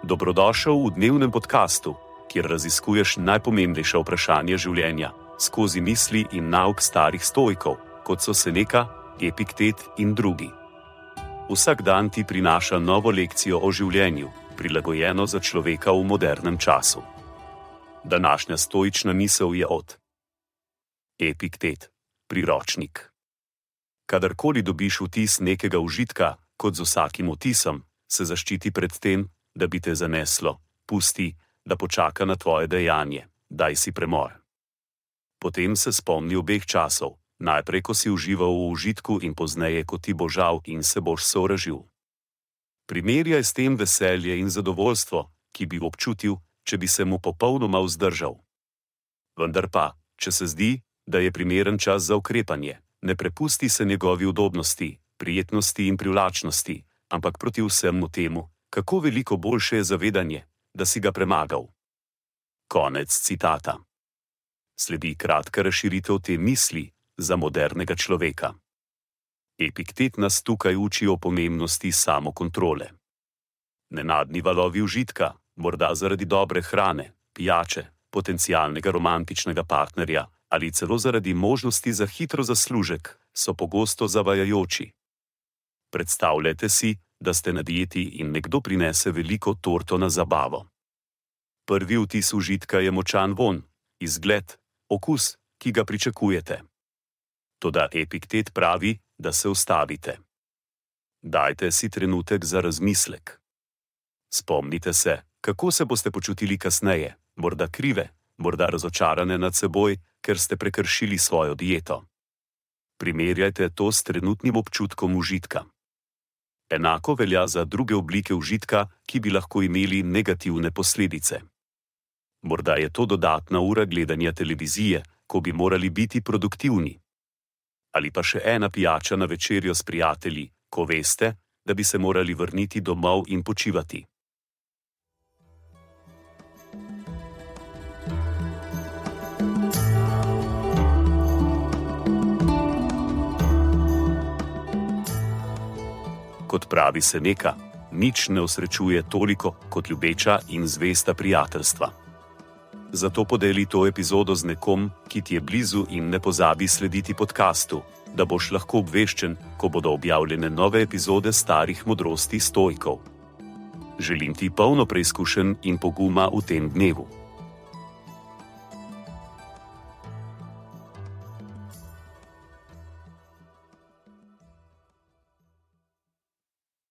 Dobrodošel v dnevnem podkastu, kjer raziskuješ najpomembnejša vprašanja življenja skozi misli in nauk starih stoikov, kot so Seneca, Epiktet in drugi. Vsak dan ti prinaša novo lekcijo o življenju, prilagojeno za človeka v modernem času. Današnja stoična misel je od Epiktet, priročnik. Kadarkoli dobiš vtis nekega užitka, kot z vsakim vtisom, se zaščiti pred tem, da bi te zaneslo, pusti, da počaka na tvoje dejanje, daj si premor. Potem se spomni obeh časov, najprej, ko si užival v užitku in pozneje, ko ti bo žal in se boš sovražil. Primerjaj s tem veselje in zadovoljstvo, ki bi občutil, če bi se mu popolnoma vzdržal. Vendar pa, če se zdi, da je primeren čas za ukrepanje, ne prepusti se njegovi udobnosti, prijetnosti in privlačnosti, ampak proti vsemu temu, kako veliko boljše je zavedanje, da si ga premagal. Konec citata. Sledi kratka razširitev te misli za modernega človeka. Epiktet nas tukaj uči o pomembnosti samokontrole. Nenadni valovi užitka, morda zaradi dobre hrane, pijače, potencialnega romantičnega partnerja ali celo zaradi možnosti za hitro zaslužek, so pogosto zavajajoči. Predstavljajte si, da ste na dieti in nekdo prinese veliko torto na zabavo. Prvi vtis užitka je močan vonj, izgled, okus, ki ga pričakujete. Toda Epiktet pravi, da se ustavite. Dajte si trenutek za razmislek. Spomnite se, kako se boste počutili kasneje, morda krive, morda razočarane nad seboj, ker ste prekršili svojo dieto. Primerjajte to s trenutnim občutkom užitka. Enako velja za druge oblike užitka, ki bi lahko imeli negativne posledice. Morda je to dodatna ura gledanja televizije, ko bi morali biti produktivni. Ali pa še ena pijača na večerjo s prijatelji, ko veste, da bi se morali vrniti domov in počivati. Kot pravi Seneca, nič ne osrečuje toliko kot ljubeča in zvesta prijateljstva. Zato podeli to epizodo z nekom, ki ti je blizu, in ne pozabi slediti podkastu, da boš lahko obveščen, ko bodo objavljene nove epizode starih modrosti stoikov. Želim ti polno preizkušenj in poguma v tem dnevu.